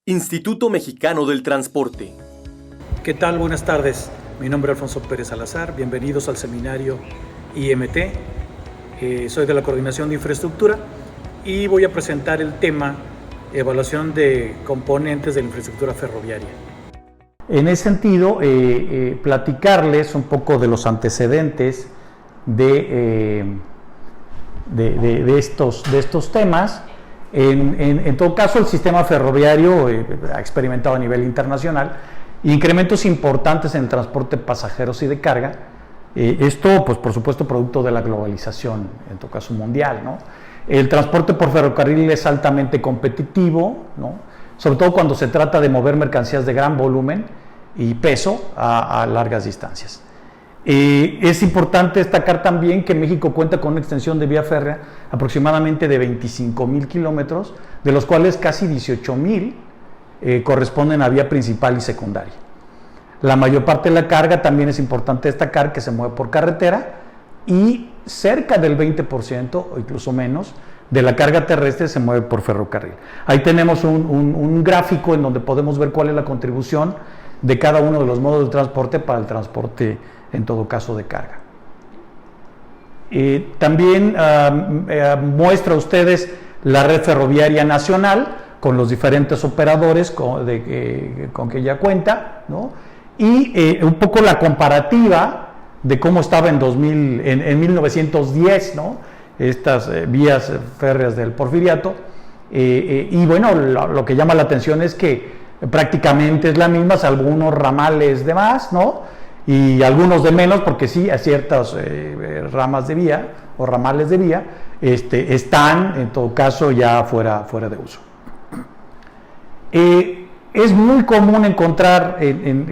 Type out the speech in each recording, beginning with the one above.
Instituto Mexicano del Transporte. ¿Qué tal? Buenas tardes. Mi nombre es Alfonso Pérez Salazar. Bienvenidos al seminario IMT. Soy de la Coordinación de Infraestructura y voy a presentar el tema Evaluación de componentes de la infraestructura ferroviaria. En ese sentido, platicarles un poco de los antecedentes de estos temas. En todo caso, el sistema ferroviario ha experimentado a nivel internacional incrementos importantes en el transporte de pasajeros y de carga. Esto, pues, por supuesto, producto de la globalización, en todo caso mundial, ¿no? El transporte por ferrocarril es altamente competitivo, ¿no? Sobre todo cuando se trata de mover mercancías de gran volumen y peso a largas distancias. Es importante destacar también que México cuenta con una extensión de vía férrea aproximadamente de 25,000 kilómetros, de los cuales casi 18,000 corresponden a vía principal y secundaria. La mayor parte de la carga, también es importante destacar, que se mueve por carretera, y cerca del 20% o incluso menos de la carga terrestre se mueve por ferrocarril. Ahí tenemos un gráfico en donde podemos ver cuál es la contribución de cada uno de los modos de transporte para el transporte, en todo caso, de carga. También muestra a ustedes la red ferroviaria nacional con los diferentes operadores con que ya cuenta, ¿no? Y un poco la comparativa de cómo estaba en 1910, ¿no? Estas vías férreas del Porfiriato. Y bueno, lo que llama la atención es que prácticamente es la misma, salvo unos ramales de más, ¿no? Y algunos de menos, porque sí, a ciertas ramas de vía o ramales de vía están, en todo caso, ya fuera de uso. Es muy común encontrar,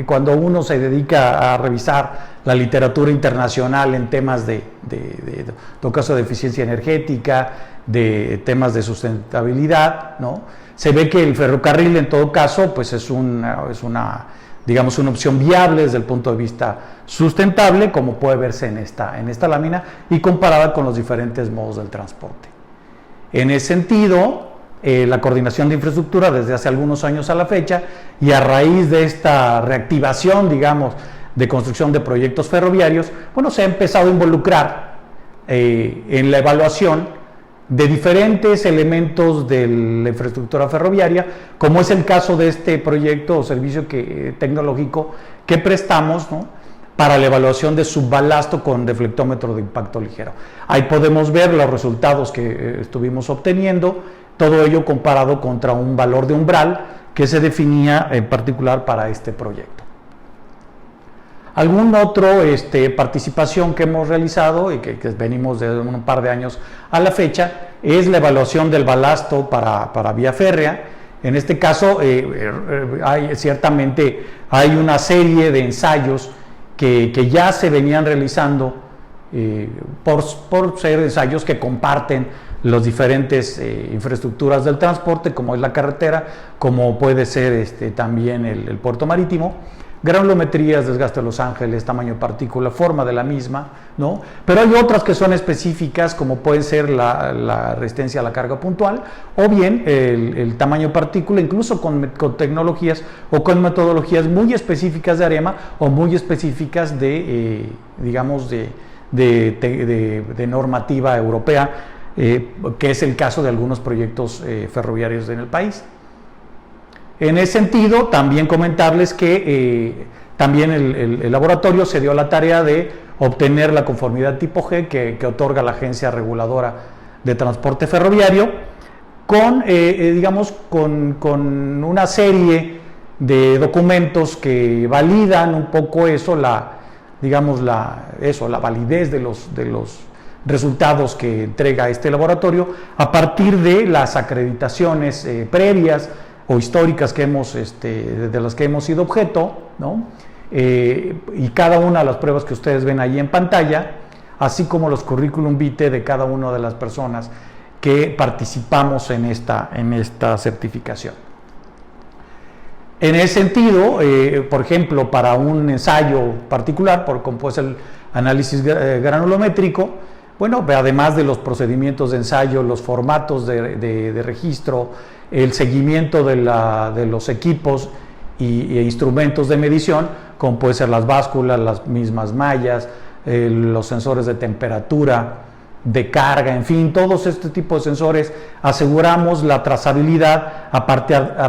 cuando uno se dedica a revisar la literatura internacional en temas en todo caso, de eficiencia energética, de temas de sustentabilidad, ¿no? Se ve que el ferrocarril, en todo caso, pues es una opción viable desde el punto de vista sustentable, como puede verse en esta lámina, y comparada con los diferentes modos del transporte. En ese sentido, la Coordinación de Infraestructura, desde hace algunos años a la fecha, y a raíz de esta reactivación, digamos, de construcción de proyectos ferroviarios, bueno, se ha empezado a involucrar en la evaluación de diferentes elementos de la infraestructura ferroviaria, como es el caso de este proyecto o servicio tecnológico que prestamos, ¿no?, para la evaluación de subbalasto con deflectómetro de impacto ligero. Ahí podemos ver los resultados que estuvimos obteniendo, todo ello comparado contra un valor de umbral que se definía en particular para este proyecto. Algún otro participación que hemos realizado y que venimos de un par de años a la fecha es la evaluación del balasto para vía férrea. En este caso, ciertamente hay una serie de ensayos que ya se venían realizando por ser ensayos que comparten las diferentes infraestructuras del transporte, como es la carretera, como puede ser también el puerto marítimo. Granulometrías, desgaste de Los Ángeles, tamaño de partícula, forma de la misma, ¿no? Pero hay otras que son específicas, como puede ser la resistencia a la carga puntual, o bien el tamaño de partícula, incluso con tecnologías o con metodologías muy específicas de AREMA o muy específicas de normativa europea, que es el caso de algunos proyectos ferroviarios en el país. En ese sentido, también comentarles que también el laboratorio se dio la tarea de obtener la conformidad tipo G que otorga la Agencia Reguladora de Transporte Ferroviario con una serie de documentos que validan un poco eso, la validez de los resultados que entrega este laboratorio a partir de las acreditaciones previas o históricas de las que hemos sido objeto, ¿no? Y cada una de las pruebas que ustedes ven ahí en pantalla, así como los currículum vitae de cada una de las personas que participamos en esta certificación. En ese sentido, por ejemplo, para un ensayo particular, como puede ser el análisis granulométrico, Bueno, además de los procedimientos de ensayo, los formatos de registro, el seguimiento de los equipos e instrumentos de medición, como puede ser las básculas, las mismas mallas, los sensores de temperatura, de carga, en fin, todos este tipo de sensores, aseguramos la trazabilidad a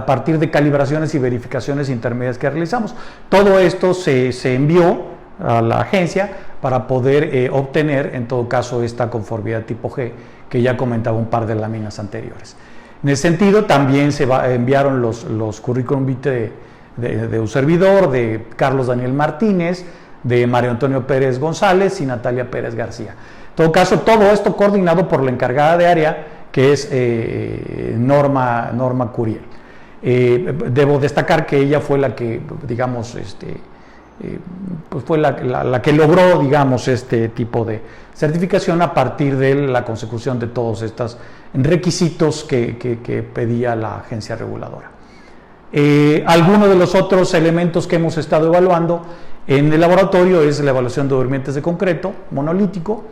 partir de calibraciones y verificaciones intermedias que realizamos. Todo esto se envió a la agencia para poder obtener, en todo caso, esta conformidad tipo G, que ya comentaba un par de láminas anteriores. En ese sentido, también se enviaron los currículum vitae de un servidor, de Carlos Daniel Martínez, de Mario Antonio Pérez González y Natalia Pérez García. En todo caso, todo esto coordinado por la encargada de área, que es Norma Curiel. Debo destacar que ella fue la que, digamos, pues fue la que logró, digamos, este tipo de certificación a partir de la consecución de todos estos requisitos que pedía la agencia reguladora. Algunos de los otros elementos que hemos estado evaluando en el laboratorio es la evaluación de durmientes de concreto monolítico,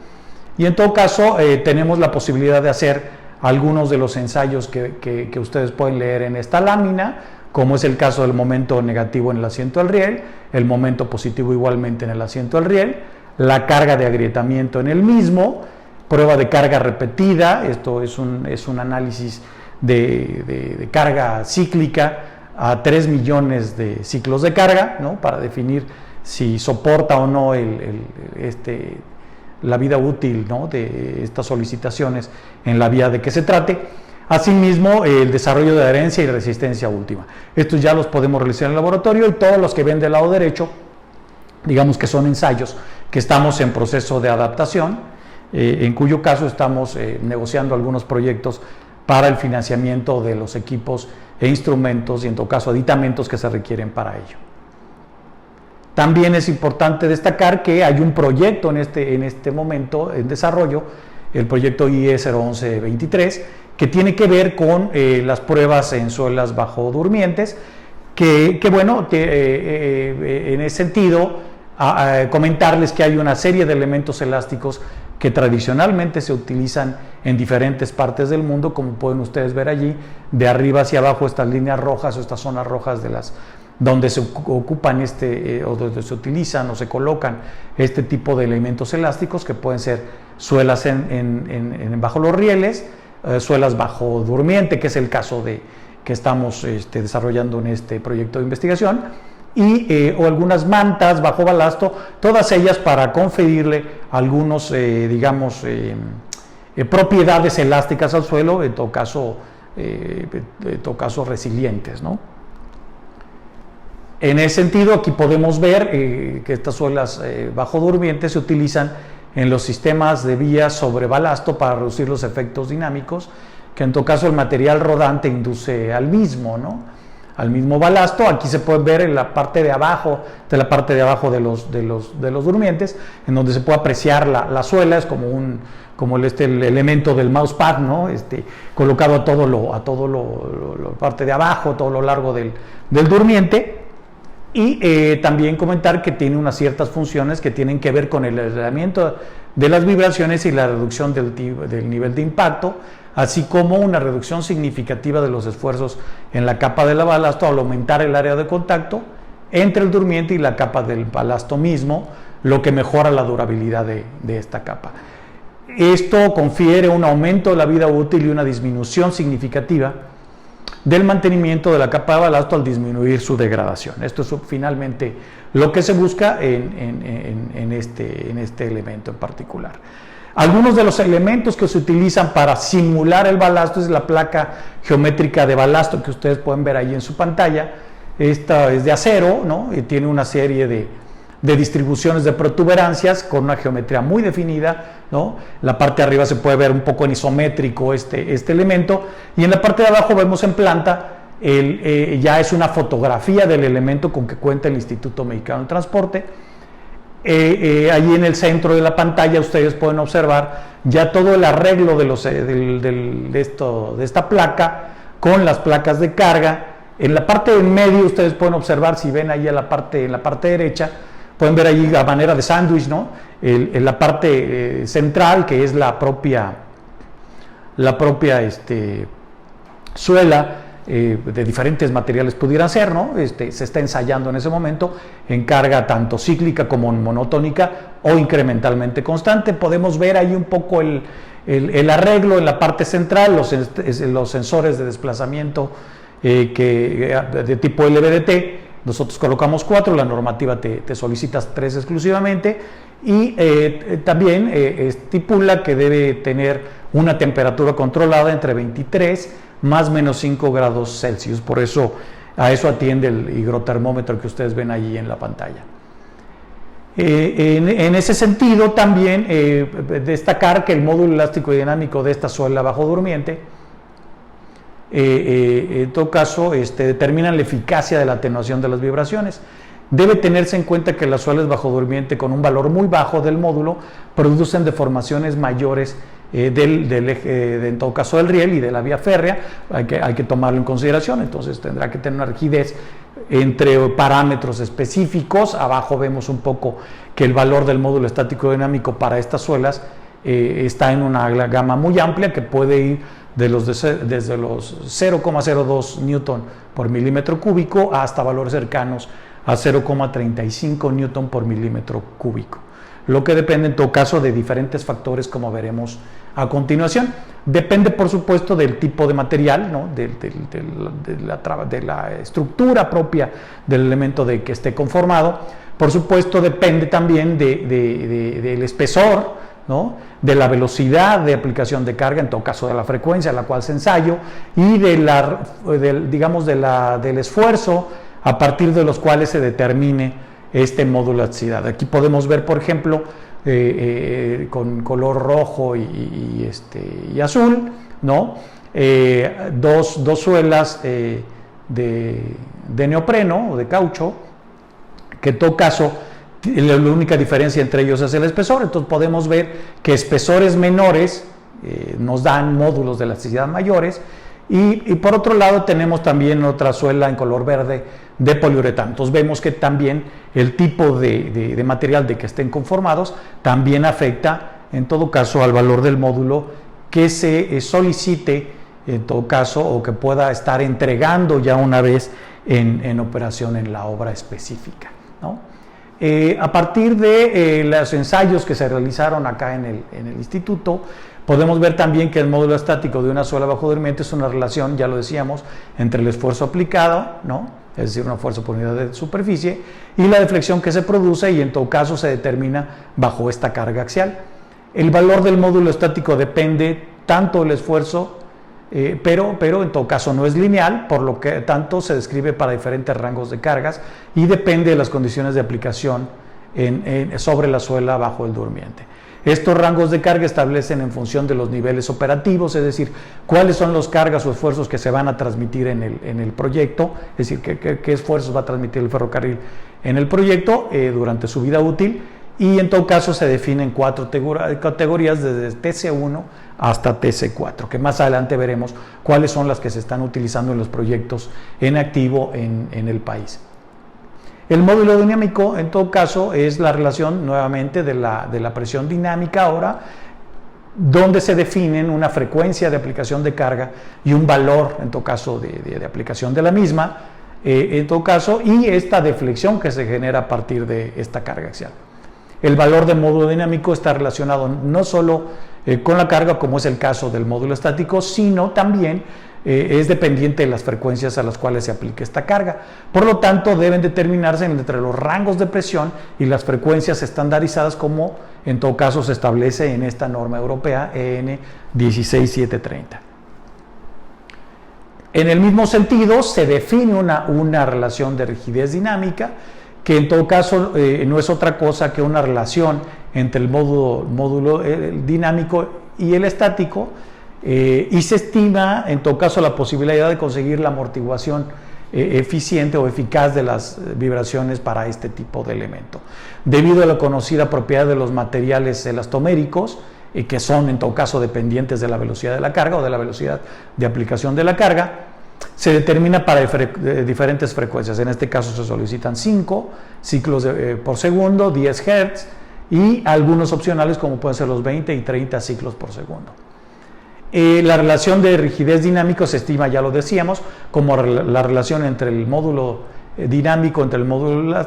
y en todo caso tenemos la posibilidad de hacer algunos de los ensayos que ustedes pueden leer en esta lámina, como es el caso del momento negativo en el asiento del riel, el momento positivo igualmente en el asiento del riel, la carga de agrietamiento en el mismo, prueba de carga repetida, esto es un análisis de carga cíclica a 3 millones de ciclos de carga, ¿no?, para definir si soporta o no la vida útil, ¿no?, de estas solicitaciones en la vía de que se trate. Asimismo, el desarrollo de adherencia y resistencia última. Estos ya los podemos realizar en el laboratorio, y todos los que ven del lado derecho, digamos que son ensayos que estamos en proceso de adaptación, en cuyo caso estamos negociando algunos proyectos para el financiamiento de los equipos e instrumentos y, en todo caso, aditamentos que se requieren para ello. También es importante destacar que hay un proyecto en este momento en desarrollo, el proyecto IE 01123, que tiene que ver con las pruebas en suelas bajo durmientes, que en ese sentido, comentarles que hay una serie de elementos elásticos que tradicionalmente se utilizan en diferentes partes del mundo, como pueden ustedes ver allí, de arriba hacia abajo, estas líneas rojas o estas zonas rojas donde se ocupan o donde se utilizan o se colocan este tipo de elementos elásticos, que pueden ser suelas bajo los rieles, suelas bajo durmiente, que es el caso que estamos desarrollando en este proyecto de investigación, o algunas mantas bajo balasto, todas ellas para conferirle algunos, propiedades elásticas al suelo, en todo caso resilientes, ¿no? En ese sentido, aquí podemos ver que estas suelas bajo durmiente se utilizan en los sistemas de vías sobre balasto para reducir los efectos dinámicos, que en todo caso el material rodante induce al mismo, ¿no?, al mismo balasto. Aquí se puede ver en la parte de abajo, de los durmientes, en donde se puede apreciar la suela, es como el elemento del mousepad, ¿no?, colocado a todo lo parte de abajo, todo lo largo del durmiente. Y también comentar que tiene unas ciertas funciones que tienen que ver con el aislamiento de las vibraciones y la reducción del nivel de impacto, así como una reducción significativa de los esfuerzos en la capa del balasto al aumentar el área de contacto entre el durmiente y la capa del balasto mismo, lo que mejora la durabilidad de esta capa. Esto confiere un aumento de la vida útil y una disminución significativa del mantenimiento de la capa de balasto al disminuir su degradación. Esto es finalmente lo que se busca en este elemento en particular. Algunos de los elementos que se utilizan para simular el balasto es la placa geométrica de balasto que ustedes pueden ver ahí en su pantalla. Esta es de acero, ¿no?, y tiene una serie de distribuciones de protuberancias con una geometría muy definida, ¿no? La parte de arriba se puede ver un poco en isométrico este elemento, y en la parte de abajo vemos en planta, ya es una fotografía del elemento con que cuenta el Instituto Mexicano del Transporte. Allí en el centro de la pantalla ustedes pueden observar ya todo el arreglo de esta placa con las placas de carga. En la parte del medio ustedes pueden observar, si ven ahí en la parte derecha, Pueden ver ahí a manera de sándwich, ¿no? La parte central, que es la propia suela, de diferentes materiales pudieran ser, ¿no? Se está ensayando en ese momento en carga tanto cíclica como monotónica o incrementalmente constante. Podemos ver ahí un poco el arreglo en la parte central, los sensores de desplazamiento de tipo LVDT. Nosotros colocamos 4, la normativa te solicita 3 exclusivamente, y también estipula que debe tener una temperatura controlada entre 23 más menos 5 grados Celsius. Por eso a eso atiende el higrotermómetro que ustedes ven allí en la pantalla. En ese sentido, también destacar que el módulo elástico y dinámico de esta suela bajo durmiente, en todo caso, determinan la eficacia de la atenuación de las vibraciones. Debe tenerse en cuenta que las suelas bajo durmiente con un valor muy bajo del módulo producen deformaciones mayores del eje, en todo caso del riel y de la vía férrea. Hay que tomarlo en consideración. Entonces tendrá que tener una rigidez entre parámetros específicos. Abajo vemos un poco que el valor del módulo estático dinámico para estas suelas está en una gama muy amplia, que puede ir desde los 0,02 newton por milímetro cúbico hasta valores cercanos a 0,35 newton por milímetro cúbico, lo que depende en todo caso de diferentes factores, como veremos a continuación. Depende, por supuesto, del tipo de material, ¿no? de la estructura propia del elemento de que esté conformado. Por supuesto, depende también del espesor, ¿no? De la velocidad de aplicación de carga, en todo caso de la frecuencia a la cual se ensayo, y del esfuerzo a partir de los cuales se determine este módulo de elasticidad. Aquí podemos ver, por ejemplo, con color rojo y azul, ¿no? Dos suelas de neopreno o de caucho, que en todo caso la única diferencia entre ellos es el espesor. Entonces podemos ver que espesores menores nos dan módulos de elasticidad mayores, y por otro lado tenemos también otra suela en color verde de poliuretano. Entonces vemos que también el tipo de material de que estén conformados también afecta en todo caso al valor del módulo que se solicite en todo caso, o que pueda estar entregando ya una vez en operación en la obra específica, ¿no? A partir de los ensayos que se realizaron acá en el instituto, podemos ver también que el módulo estático de una suela bajo durmiente es una relación, ya lo decíamos, entre el esfuerzo aplicado, ¿no? Es decir, una fuerza por unidad de superficie, y la deflexión que se produce, y en todo caso se determina bajo esta carga axial. El valor del módulo estático depende tanto del esfuerzo, pero en todo caso no es lineal, por lo que tanto se describe para diferentes rangos de cargas y depende de las condiciones de aplicación sobre la suela bajo el durmiente. Estos rangos de carga establecen en función de los niveles operativos, es decir, cuáles son las cargas o esfuerzos que se van a transmitir en el proyecto, es decir, qué esfuerzos va a transmitir el ferrocarril en el proyecto durante su vida útil, y en todo caso se definen 4 categorías desde TC1 hasta TC4, que más adelante veremos cuáles son las que se están utilizando en los proyectos en activo en el país. El módulo dinámico, en todo caso, es la relación nuevamente de la presión dinámica ahora, donde se definen una frecuencia de aplicación de carga y un valor, en todo caso, de aplicación de la misma, en todo caso, y esta deflexión que se genera a partir de esta carga axial. El valor del módulo dinámico está relacionado no solo con la carga, como es el caso del módulo estático, sino también es dependiente de las frecuencias a las cuales se aplique esta carga. Por lo tanto, deben determinarse entre los rangos de presión y las frecuencias estandarizadas, como en todo caso se establece en esta norma europea EN 16730. En el mismo sentido, se define una relación de rigidez dinámica, que en todo caso no es otra cosa que una relación entre el módulo dinámico y el estático, y se estima en todo caso la posibilidad de conseguir la amortiguación eficiente o eficaz de las vibraciones para este tipo de elemento. Debido a la conocida propiedad de los materiales elastoméricos, que son en todo caso dependientes de la velocidad de la carga o de la velocidad de aplicación de la carga, se determina para diferentes frecuencias. En este caso se solicitan 5 ciclos por segundo, 10 Hz y algunos opcionales como pueden ser los 20 y 30 ciclos por segundo. La relación de rigidez dinámico se estima, ya lo decíamos, como la relación entre el módulo dinámico, entre el módulo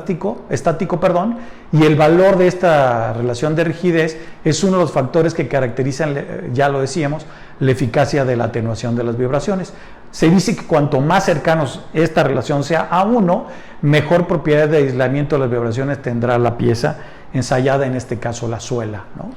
estático, y el valor de esta relación de rigidez es uno de los factores que caracterizan, ya lo decíamos, la eficacia de la atenuación de las vibraciones. Se dice que cuanto más cercanos esta relación sea a 1, mejor propiedad de aislamiento de las vibraciones tendrá la pieza ensayada, en este caso la suela, ¿no?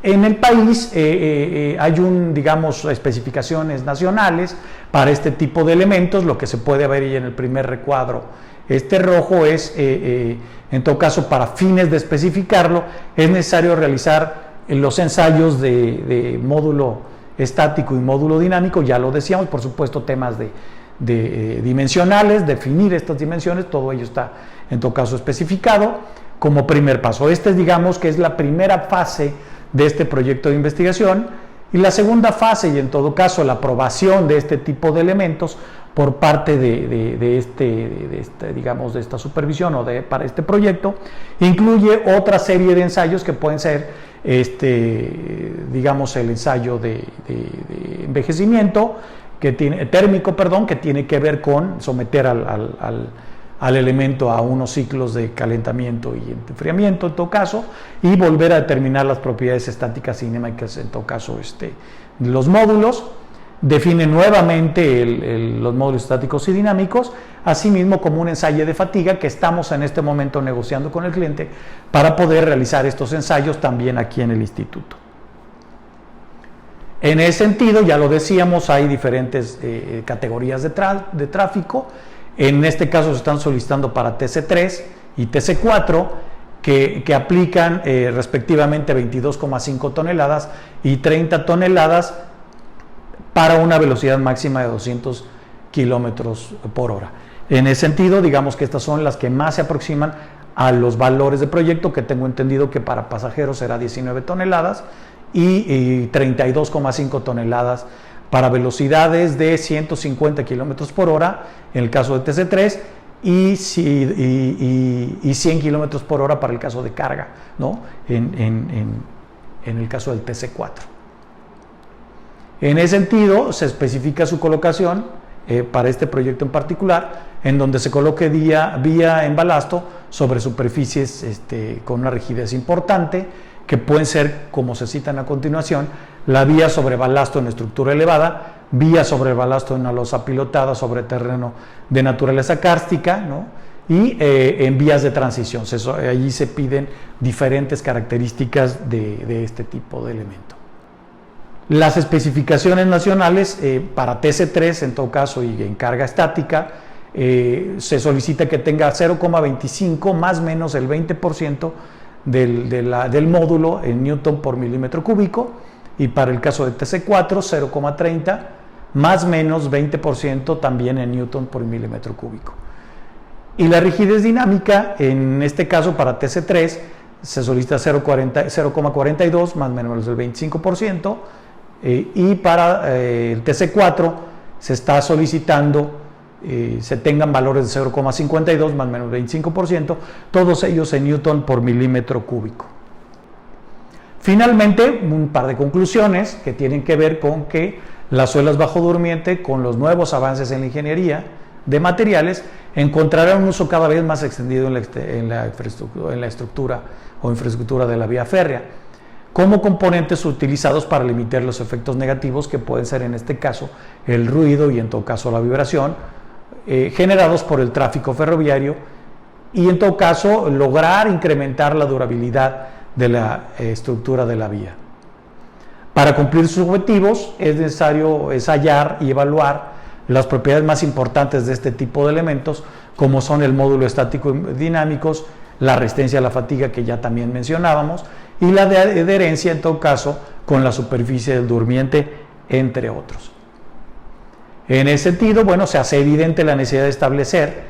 En el país hay digamos, especificaciones nacionales para este tipo de elementos. Lo que se puede ver ahí en el primer recuadro, este rojo, es, en todo caso, para fines de especificarlo, es necesario realizar los ensayos de módulo estático y módulo dinámico. Ya lo decíamos, por supuesto, temas de dimensionales, definir estas dimensiones, todo ello está, en todo caso, especificado como primer paso. Digamos que es la primera fase de este proyecto de investigación, y la segunda fase, y en todo caso la aprobación de este tipo de elementos por parte de esta supervisión para este proyecto, incluye otra serie de ensayos que pueden ser digamos el ensayo de envejecimiento térmico, que tiene que ver con someter al elemento a unos ciclos de calentamiento y enfriamiento, en todo caso, y volver a determinar las propiedades estáticas y dinámicas, en todo caso, los módulos. Define nuevamente los módulos estáticos y dinámicos, asimismo como un ensayo de fatiga que estamos en este momento negociando con el cliente para poder realizar estos ensayos también aquí en el instituto. En ese sentido, ya lo decíamos, hay diferentes categorías de tráfico. En este caso se están solicitando para TC3 y TC4 que aplican respectivamente 22,5 toneladas y 30 toneladas para una velocidad máxima de 200 kilómetros por hora. En ese sentido, digamos que estas son las que más se aproximan a los valores de proyecto, que tengo entendido que para pasajeros será 19 toneladas y 32,5 toneladas para velocidades de 150 kilómetros por hora en el caso de TC3 y 100 kilómetros por hora para el caso de carga, ¿no? en el caso del TC4. En ese sentido, se especifica su colocación para este proyecto en particular, en donde se coloque vía en balasto sobre superficies con una rigidez importante, que pueden ser, como se citan a continuación, la vía sobre balasto en estructura elevada, vía sobre balasto en una losa pilotada sobre terreno de naturaleza kárstica, ¿no? Y en vías de transición. Allí se piden diferentes características de este tipo de elemento. Las especificaciones nacionales para TC3, en todo caso, y en carga estática, se solicita que tenga 0,25 más menos el 20% del módulo en newton por milímetro cúbico, y para el caso de TC4 0,30 más menos 20% también en newton por milímetro cúbico. Y la rigidez dinámica, en este caso para TC3 se solicita 0,42 más menos el 25%, y para el TC4 se está solicitando se tengan valores de 0,52 más menos 25%, todos ellos en newton por milímetro cúbico. Finalmente, un par de conclusiones que tienen que ver con que las suelas bajo durmiente, con los nuevos avances en la ingeniería de materiales, encontrarán un uso cada vez más extendido en la estructura o infraestructura de la vía férrea, como componentes utilizados para limitar los efectos negativos que pueden ser, en este caso, el ruido y en todo caso la vibración, generados por el tráfico ferroviario, y en todo caso lograr incrementar la durabilidad de la estructura de la vía. Para cumplir sus objetivos es necesario ensayar y evaluar las propiedades más importantes de este tipo de elementos, como son el módulo estático y dinámicos, la resistencia a la fatiga, que ya también mencionábamos, y la adherencia, en todo caso, con la superficie del durmiente, entre otros. En ese sentido, bueno, se hace evidente la necesidad de establecer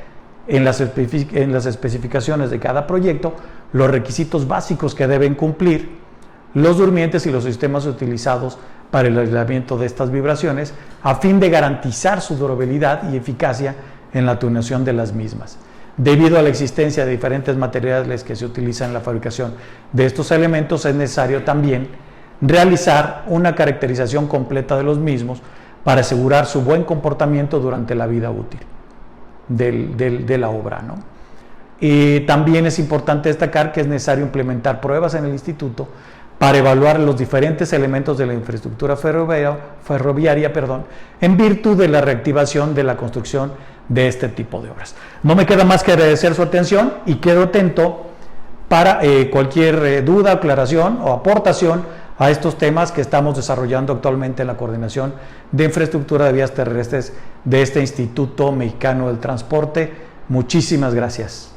en las especificaciones de cada proyecto los requisitos básicos que deben cumplir los durmientes y los sistemas utilizados para el aislamiento de estas vibraciones, a fin de garantizar su durabilidad y eficacia en la tuneación de las mismas. Debido a la existencia de diferentes materiales que se utilizan en la fabricación de estos elementos, es necesario también realizar una caracterización completa de los mismos para asegurar su buen comportamiento durante la vida útil de la obra, ¿no? Y también es importante destacar que es necesario implementar pruebas en el instituto para evaluar los diferentes elementos de la infraestructura ferroviaria, en virtud de la reactivación de la construcción de este tipo de obras. No me queda más que agradecer su atención y quedo atento para cualquier duda, aclaración o aportación a estos temas que estamos desarrollando actualmente en la Coordinación de Infraestructura de Vías Terrestres de este Instituto Mexicano del Transporte. Muchísimas gracias.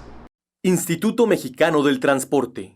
Instituto Mexicano del Transporte.